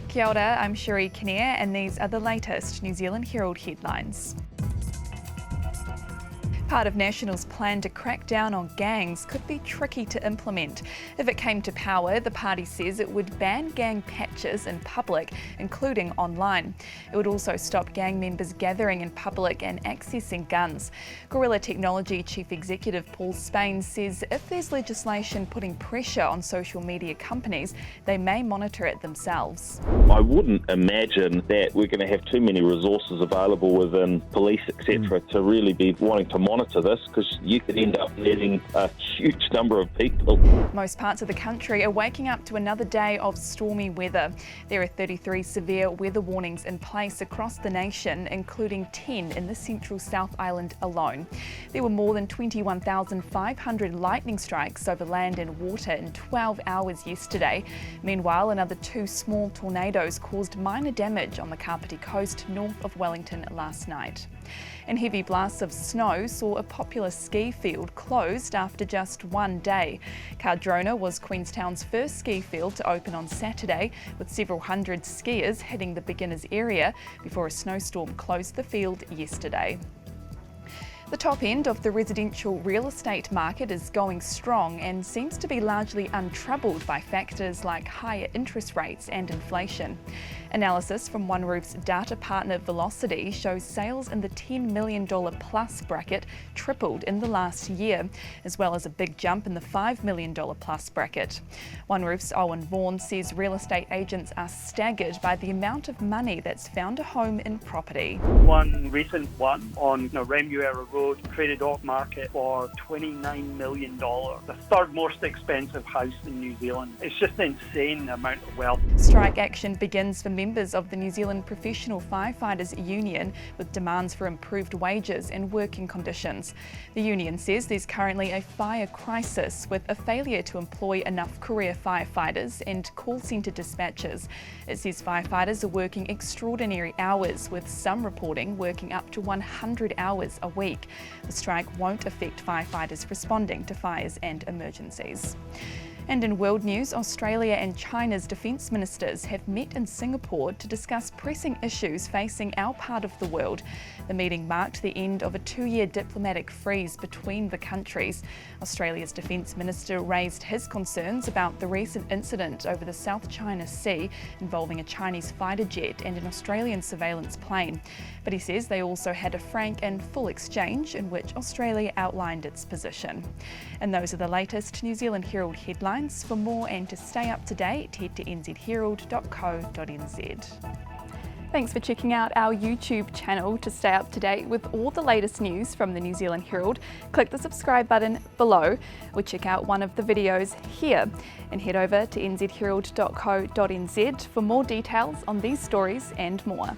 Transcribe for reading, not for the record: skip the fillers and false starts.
Kia ora, I'm Sheree Kinnear and these are the latest New Zealand Herald headlines. Part of National's plan to crack down on gangs could be tricky to implement. If it came to power, the party says it would ban gang patches in public, including online. It would also stop gang members gathering in public and accessing guns. Guerrilla Technology Chief Executive Paul Spain says if there's legislation putting pressure on social media companies, they may monitor it themselves. I wouldn't imagine that we're going to have too many resources available within police, etc., to really be wanting to monitor this, because you could end up letting a huge number of people. Most parts of the country are waking up to another day of stormy weather. There are 33 severe weather warnings in place across the nation, including 10 in the central South Island alone. There were more than 21,500 lightning strikes over land and water in 12 hours yesterday. Meanwhile, another 2 small tornadoes caused minor damage on the Kapiti coast north of Wellington last night. And heavy blasts of snow saw a popular ski field closed after just one day. Cardrona was Queenstown's first ski field to open on Saturday, with several hundred skiers hitting the beginners area before a snowstorm closed the field yesterday. The top end of the residential real estate market is going strong and seems to be largely untroubled by factors like higher interest rates and inflation. Analysis from One Roof's data partner Velocity shows sales in the $10 million plus bracket tripled in the last year, as well as a big jump in the $5 million plus bracket. One Roof's Owen Vaughan says real estate agents are staggered by the amount of money that's found a home in property. One recent one on Remuera Road traded off market for $29 million, the third most expensive house in New Zealand. It's just an insane amount of wealth. Strike action begins for members of the New Zealand Professional Firefighters Union with demands for improved wages and working conditions. The union says there's currently a fire crisis with a failure to employ enough career firefighters and call centre dispatchers. It says firefighters are working extraordinary hours, with some reporting working up to 100 hours a week. The strike won't affect firefighters responding to fires and emergencies. And in world news, Australia and China's defence ministers have met in Singapore to discuss pressing issues facing our part of the world. The meeting marked the end of a 2-year diplomatic freeze between the countries. Australia's defence minister raised his concerns about the recent incident over the South China Sea involving a Chinese fighter jet and an Australian surveillance plane. But he says they also had a frank and full exchange in which Australia outlined its position. And those are the latest New Zealand Herald headlines. For more and to stay up to date, head to nzherald.co.nz. Thanks for checking out our YouTube channel. To stay up to date with all the latest news from the New Zealand Herald, click the subscribe button below or check out one of the videos here, and head over to nzherald.co.nz for more details on these stories and more.